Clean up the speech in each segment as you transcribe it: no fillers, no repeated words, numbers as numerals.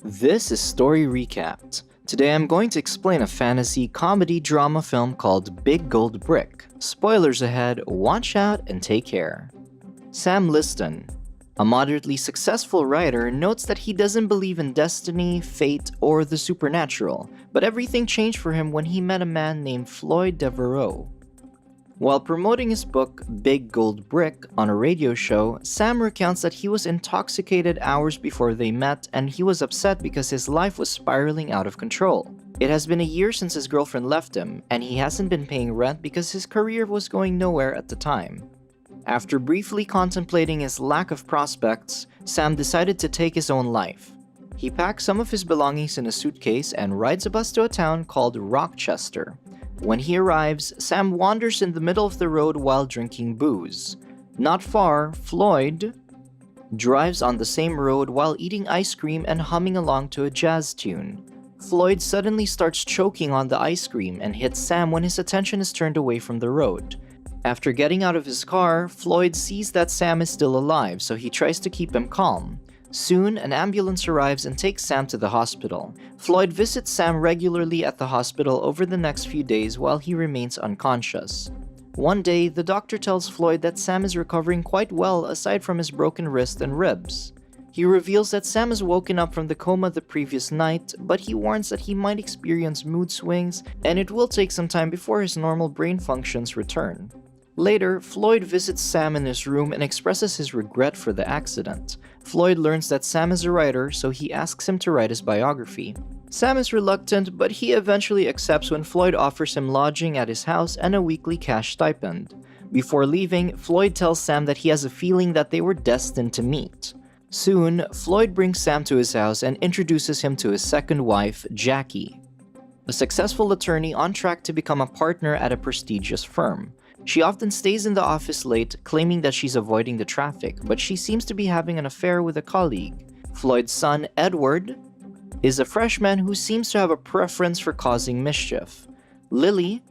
This is Story Recapped. Today I'm going to explain a fantasy comedy drama film called Big Gold Brick. Spoilers ahead, watch out and take care. Sam Liston, a moderately successful writer, notes that he doesn't believe in destiny, fate, or the supernatural, but everything changed for him when he met a man named Floyd Deveraux. While promoting his book, Big Gold Brick, on a radio show, Sam recounts that he was intoxicated hours before they met and he was upset because his life was spiraling out of control. It has been a year since his girlfriend left him, and he hasn't been paying rent because his career was going nowhere at the time. After briefly contemplating his lack of prospects, Sam decided to take his own life. He packs some of his belongings in a suitcase and rides a bus to a town called Rochester. When he arrives, Sam wanders in the middle of the road while drinking booze. Not far, Floyd drives on the same road while eating ice cream and humming along to a jazz tune. Floyd suddenly starts choking on the ice cream and hits Sam when his attention is turned away from the road. After getting out of his car, Floyd sees that Sam is still alive, so he tries to keep him calm. Soon, an ambulance arrives and takes Sam to the hospital. Floyd visits Sam regularly at the hospital over the next few days while he remains unconscious. One day, the doctor tells Floyd that Sam is recovering quite well aside from his broken wrist and ribs. He reveals that Sam has woken up from the coma the previous night, but he warns that he might experience mood swings and it will take some time before his normal brain functions return. Later, Floyd visits Sam in his room and expresses his regret for the accident. Floyd learns that Sam is a writer, so he asks him to write his biography. Sam is reluctant, but he eventually accepts when Floyd offers him lodging at his house and a weekly cash stipend. Before leaving, Floyd tells Sam that he has a feeling that they were destined to meet. Soon, Floyd brings Sam to his house and introduces him to his second wife, Jackie, a successful attorney on track to become a partner at a prestigious firm. She often stays in the office late, claiming that she's avoiding the traffic, but she seems to be having an affair with a colleague. Floyd's son, Edward, is a freshman who seems to have a preference for causing mischief. Lily,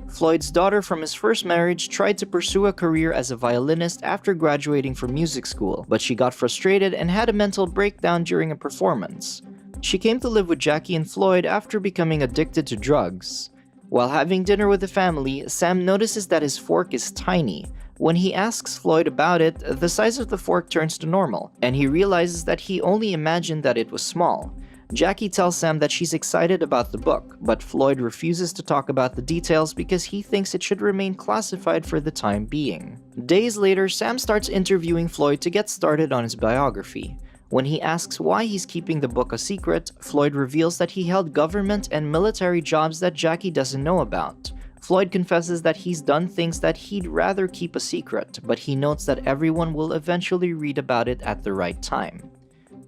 Floyd's daughter from his first marriage, tried to pursue a career as a violinist after graduating from music school, but she got frustrated and had a mental breakdown during a performance. She came to live with Jackie and Floyd after becoming addicted to drugs. While having dinner with the family, Sam notices that his fork is tiny. When he asks Floyd about it, the size of the fork turns to normal, and he realizes that he only imagined that it was small. Jackie tells Sam that she's excited about the book, but Floyd refuses to talk about the details because he thinks it should remain classified for the time being. Days later, Sam starts interviewing Floyd to get started on his biography. When he asks why he's keeping the book a secret, Floyd reveals that he held government and military jobs that Jackie doesn't know about. Floyd confesses that he's done things that he'd rather keep a secret, but he notes that everyone will eventually read about it at the right time.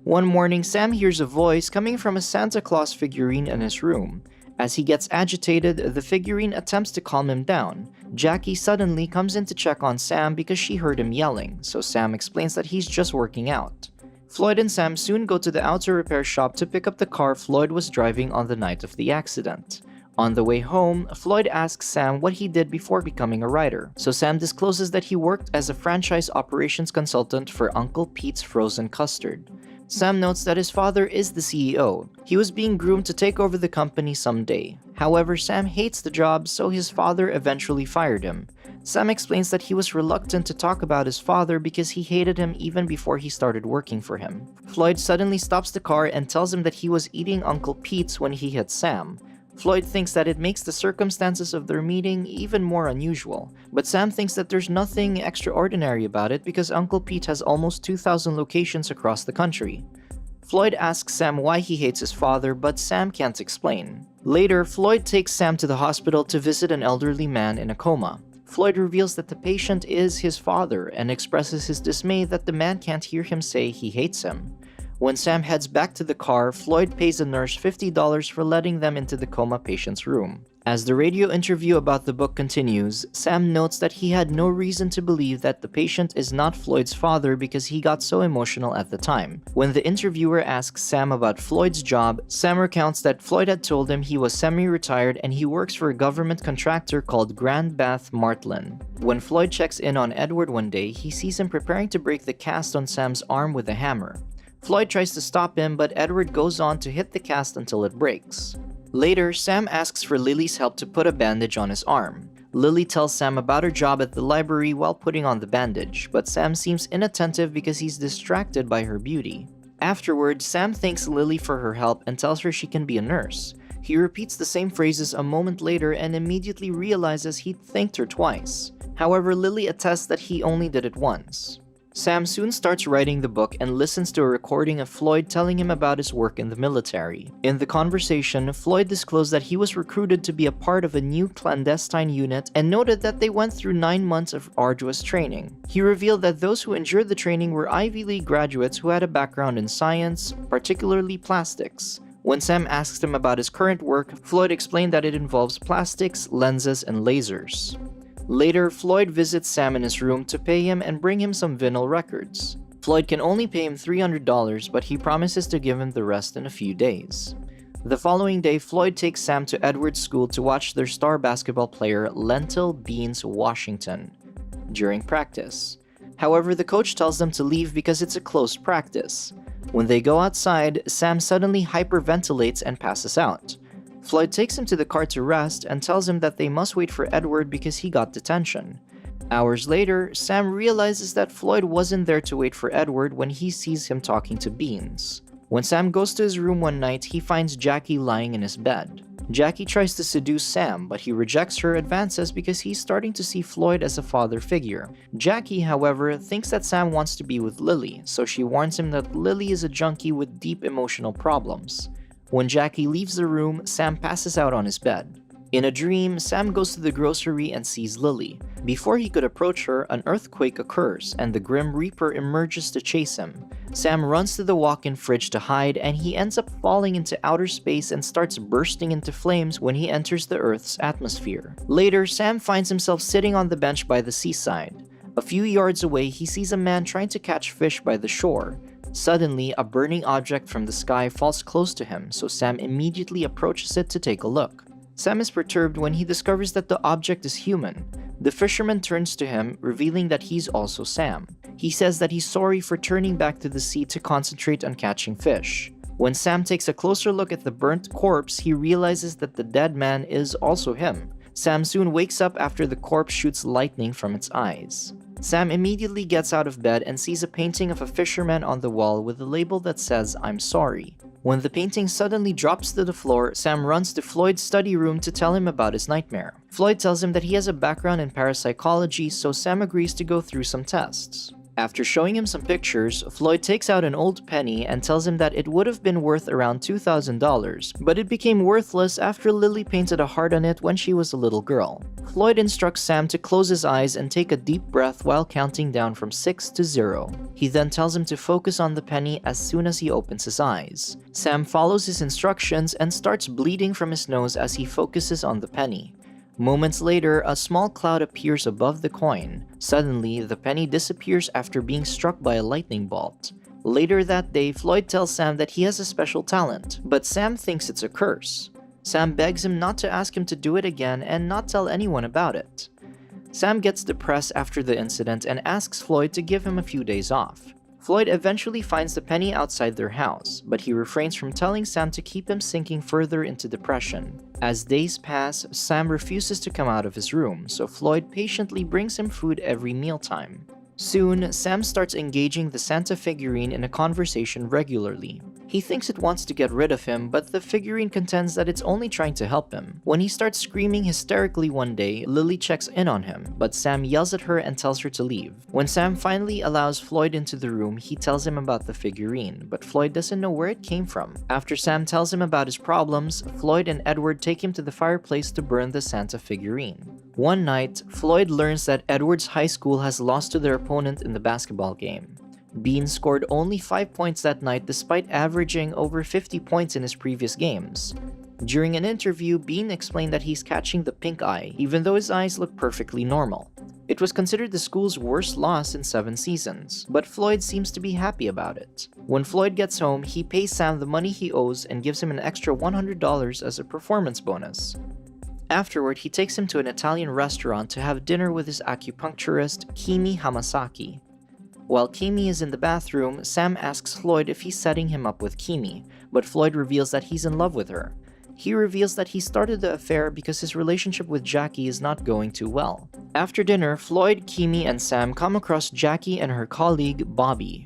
One morning, Sam hears a voice coming from a Santa Claus figurine in his room. As he gets agitated, the figurine attempts to calm him down. Jackie suddenly comes in to check on Sam because she heard him yelling, so Sam explains that he's just working out. Floyd and Sam soon go to the auto repair shop to pick up the car Floyd was driving on the night of the accident. On the way home, Floyd asks Sam what he did before becoming a writer, so Sam discloses that he worked as a franchise operations consultant for Uncle Pete's Frozen Custard. Sam notes that his father is the CEO. He was being groomed to take over the company someday. However, Sam hates the job, so his father eventually fired him. Sam explains that he was reluctant to talk about his father because he hated him even before he started working for him. Floyd suddenly stops the car and tells him that he was eating Uncle Pete's when he hit Sam. Floyd thinks that it makes the circumstances of their meeting even more unusual, but Sam thinks that there's nothing extraordinary about it because Uncle Pete has almost 2,000 locations across the country. Floyd asks Sam why he hates his father, but Sam can't explain. Later, Floyd takes Sam to the hospital to visit an elderly man in a coma. Floyd reveals that the patient is his father and expresses his dismay that the man can't hear him say he hates him. When Sam heads back to the car, Floyd pays the nurse $50 for letting them into the coma patient's room. As the radio interview about the book continues, Sam notes that he had no reason to believe that the patient is not Floyd's father because he got so emotional at the time. When the interviewer asks Sam about Floyd's job, Sam recounts that Floyd had told him he was semi-retired and he works for a government contractor called Grand Bath Martlin. When Floyd checks in on Edward one day, he sees him preparing to break the cast on Sam's arm with a hammer. Floyd tries to stop him, but Edward goes on to hit the cast until it breaks. Later, Sam asks for Lily's help to put a bandage on his arm. Lily tells Sam about her job at the library while putting on the bandage, but Sam seems inattentive because he's distracted by her beauty. Afterward, Sam thanks Lily for her help and tells her she can be a nurse. He repeats the same phrases a moment later and immediately realizes he'd thanked her twice. However, Lily attests that he only did it once. Sam soon starts writing the book and listens to a recording of Floyd telling him about his work in the military. In the conversation, Floyd disclosed that he was recruited to be a part of a new clandestine unit and noted that they went through 9 months of arduous training. He revealed that those who endured the training were Ivy League graduates who had a background in science, particularly plastics. When Sam asked him about his current work, Floyd explained that it involves plastics, lenses, and lasers. Later, Floyd visits Sam in his room to pay him and bring him some vinyl records. Floyd can only pay him $300, but he promises to give him the rest in a few days. The following day, Floyd takes Sam to Edward's school to watch their star basketball player Lentil Beans Washington during practice. However, the coach tells them to leave because it's a closed practice. When they go outside, Sam suddenly hyperventilates and passes out. Floyd takes him to the car to rest and tells him that they must wait for Edward because he got detention. Hours later, Sam realizes that Floyd wasn't there to wait for Edward when he sees him talking to Beans. When Sam goes to his room one night, he finds Jackie lying in his bed. Jackie tries to seduce Sam, but he rejects her advances because he's starting to see Floyd as a father figure. Jackie, however, thinks that Sam wants to be with Lily, so she warns him that Lily is a junkie with deep emotional problems. When Jackie leaves the room, Sam passes out on his bed. In a dream, Sam goes to the grocery and sees Lily. Before he could approach her, an earthquake occurs and the Grim Reaper emerges to chase him. Sam runs to the walk-in fridge to hide, and he ends up falling into outer space and starts bursting into flames when he enters the Earth's atmosphere. Later, Sam finds himself sitting on the bench by the seaside. A few yards away, he sees a man trying to catch fish by the shore. Suddenly, a burning object from the sky falls close to him, so Sam immediately approaches it to take a look. Sam is perturbed when he discovers that the object is human. The fisherman turns to him, revealing that he's also Sam. He says that he's sorry for turning back to the sea to concentrate on catching fish. When Sam takes a closer look at the burnt corpse, he realizes that the dead man is also him. Sam soon wakes up after the corpse shoots lightning from its eyes. Sam immediately gets out of bed and sees a painting of a fisherman on the wall with a label that says, "I'm sorry." When the painting suddenly drops to the floor, Sam runs to Floyd's study room to tell him about his nightmare. Floyd tells him that he has a background in parapsychology, so Sam agrees to go through some tests. After showing him some pictures, Floyd takes out an old penny and tells him that it would have been worth around $2,000, but it became worthless after Lily painted a heart on it when she was a little girl. Floyd instructs Sam to close his eyes and take a deep breath while counting down from 6 to 0. He then tells him to focus on the penny as soon as he opens his eyes. Sam follows his instructions and starts bleeding from his nose as he focuses on the penny. Moments later, a small cloud appears above the coin. Suddenly, the penny disappears after being struck by a lightning bolt. Later that day, Floyd tells Sam that he has a special talent, but Sam thinks it's a curse. Sam begs him not to ask him to do it again and not tell anyone about it. Sam gets depressed after the incident and asks Floyd to give him a few days off. Floyd eventually finds the penny outside their house, but he refrains from telling Sam to keep him sinking further into depression. As days pass, Sam refuses to come out of his room, so Floyd patiently brings him food every mealtime. Soon, Sam starts engaging the Santa figurine in a conversation regularly. He thinks it wants to get rid of him, but the figurine contends that it's only trying to help him. When he starts screaming hysterically one day, Lily checks in on him, but Sam yells at her and tells her to leave. When Sam finally allows Floyd into the room, he tells him about the figurine, but Floyd doesn't know where it came from. After Sam tells him about his problems, Floyd and Edward take him to the fireplace to burn the Santa figurine. One night, Floyd learns that Edward's high school has lost to their opponent in the basketball game. Bean scored only 5 points that night despite averaging over 50 points in his previous games. During an interview, Bean explained that he's catching the pink eye, even though his eyes look perfectly normal. It was considered the school's worst loss in 7 seasons, but Floyd seems to be happy about it. When Floyd gets home, he pays Sam the money he owes and gives him an extra $100 as a performance bonus. Afterward, he takes him to an Italian restaurant to have dinner with his acupuncturist, Kimi Hamasaki. While Kimi is in the bathroom, Sam asks Floyd if he's setting him up with Kimi, but Floyd reveals that he's in love with her. He reveals that he started the affair because his relationship with Jackie is not going too well. After dinner, Floyd, Kimi, and Sam come across Jackie and her colleague, Bobby.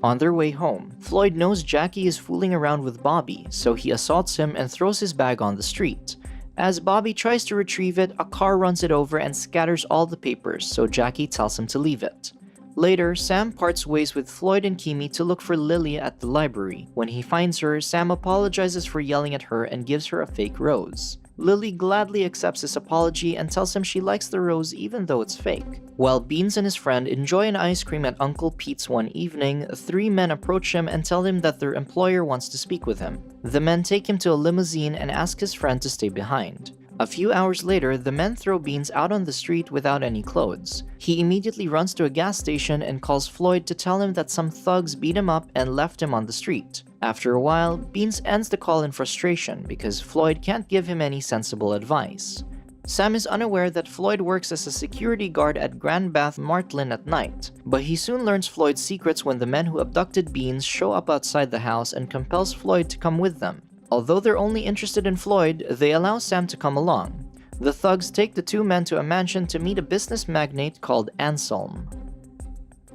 On their way home, Floyd knows Jackie is fooling around with Bobby, so he assaults him and throws his bag on the street. As Bobby tries to retrieve it, a car runs it over and scatters all the papers, so Jackie tells him to leave it. Later, Sam parts ways with Floyd and Kimi to look for Lily at the library. When he finds her, Sam apologizes for yelling at her and gives her a fake rose. Lily gladly accepts his apology and tells him she likes the rose even though it's fake. While Beans and his friend enjoy an ice cream at Uncle Pete's one evening, 3 men approach him and tell him that their employer wants to speak with him. The men take him to a limousine and ask his friend to stay behind. A few hours later, the men throw Beans out on the street without any clothes. He immediately runs to a gas station and calls Floyd to tell him that some thugs beat him up and left him on the street. After a while, Beans ends the call in frustration because Floyd can't give him any sensible advice. Sam is unaware that Floyd works as a security guard at Grand Bath Martlin at night, but he soon learns Floyd's secrets when the men who abducted Beans show up outside the house and compels Floyd to come with them. Although they're only interested in Floyd, they allow Sam to come along. The thugs take the 2 men to a mansion to meet a business magnate called Anselm.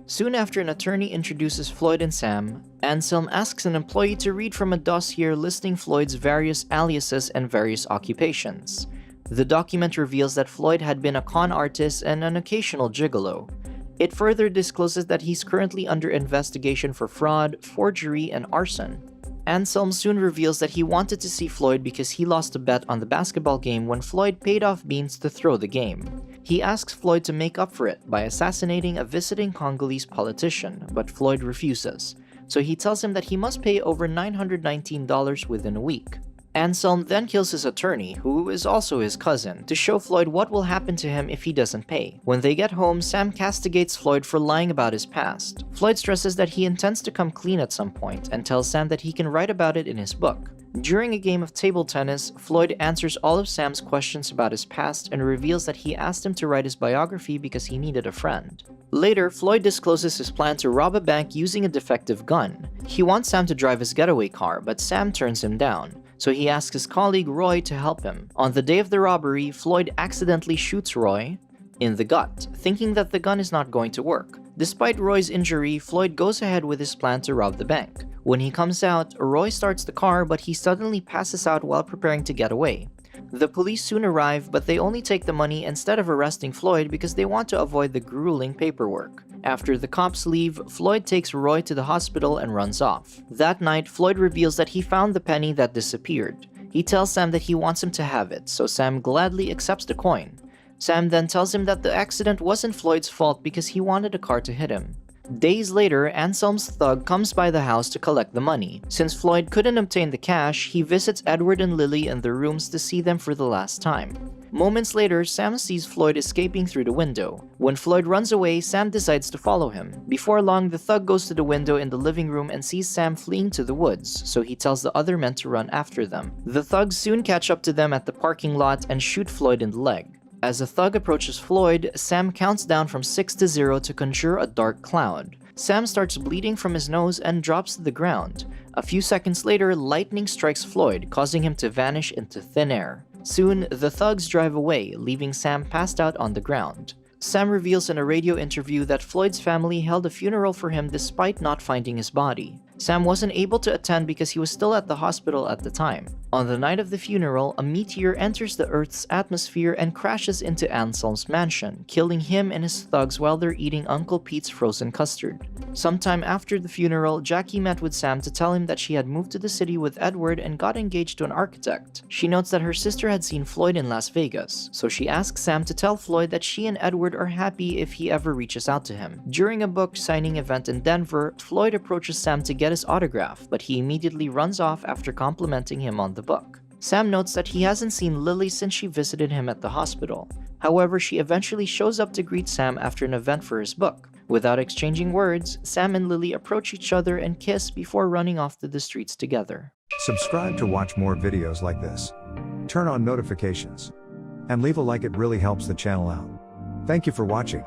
Soon after an attorney introduces Floyd and Sam, Anselm asks an employee to read from a dossier listing Floyd's various aliases and various occupations. The document reveals that Floyd had been a con artist and an occasional gigolo. It further discloses that he's currently under investigation for fraud, forgery, and arson. Anselm soon reveals that he wanted to see Floyd because he lost a bet on the basketball game when Floyd paid off Beans to throw the game. He asks Floyd to make up for it by assassinating a visiting Congolese politician, but Floyd refuses, so he tells him that he must pay over $919 within a week. Anselm then kills his attorney, who is also his cousin, to show Floyd what will happen to him if he doesn't pay. When they get home, Sam castigates Floyd for lying about his past. Floyd stresses that he intends to come clean at some point and tells Sam that he can write about it in his book. During a game of table tennis, Floyd answers all of Sam's questions about his past and reveals that he asked him to write his biography because he needed a friend. Later, Floyd discloses his plan to rob a bank using a defective gun. He wants Sam to drive his getaway car, but Sam turns him down, so he asks his colleague Roy to help him. On the day of the robbery, Floyd accidentally shoots Roy in the gut, thinking that the gun is not going to work. Despite Roy's injury, Floyd goes ahead with his plan to rob the bank. When he comes out, Roy starts the car, but he suddenly passes out while preparing to get away. The police soon arrive, but they only take the money instead of arresting Floyd because they want to avoid the grueling paperwork. After the cops leave, Floyd takes Roy to the hospital and runs off. That night, Floyd reveals that he found the penny that disappeared. He tells Sam that he wants him to have it, so Sam gladly accepts the coin. Sam then tells him that the accident wasn't Floyd's fault because he wanted a car to hit him. Days later, Anselm's thug comes by the house to collect the money. Since Floyd couldn't obtain the cash, he visits Edward and Lily in their rooms to see them for the last time. Moments later, Sam sees Floyd escaping through the window. When Floyd runs away, Sam decides to follow him. Before long, the thug goes to the window in the living room and sees Sam fleeing to the woods, so he tells the other men to run after them. The thugs soon catch up to them at the parking lot and shoot Floyd in the leg. As the thug approaches Floyd, Sam counts down from 6 to 0 to conjure a dark cloud. Sam starts bleeding from his nose and drops to the ground. A few seconds later, lightning strikes Floyd, causing him to vanish into thin air. Soon, the thugs drive away, leaving Sam passed out on the ground. Sam reveals in a radio interview that Floyd's family held a funeral for him despite not finding his body. Sam wasn't able to attend because he was still at the hospital at the time. On the night of the funeral, a meteor enters the Earth's atmosphere and crashes into Anselm's mansion, killing him and his thugs while they're eating Uncle Pete's frozen custard. Sometime after the funeral, Jackie met with Sam to tell him that she had moved to the city with Edward and got engaged to an architect. She notes that her sister had seen Floyd in Las Vegas, so she asks Sam to tell Floyd that she and Edward are happy if he ever reaches out to him. During a book signing event in Denver, Floyd approaches Sam to get his autograph, but he immediately runs off after complimenting him on the book. Sam notes that he hasn't seen Lily since she visited him at the hospital. However, she eventually shows up to greet Sam after an event for his book. Without exchanging words, Sam and Lily approach each other and kiss before running off to the streets together. Subscribe to watch more videos like this. Turn on notifications. And leave a like, it really helps the channel out. Thank you for watching.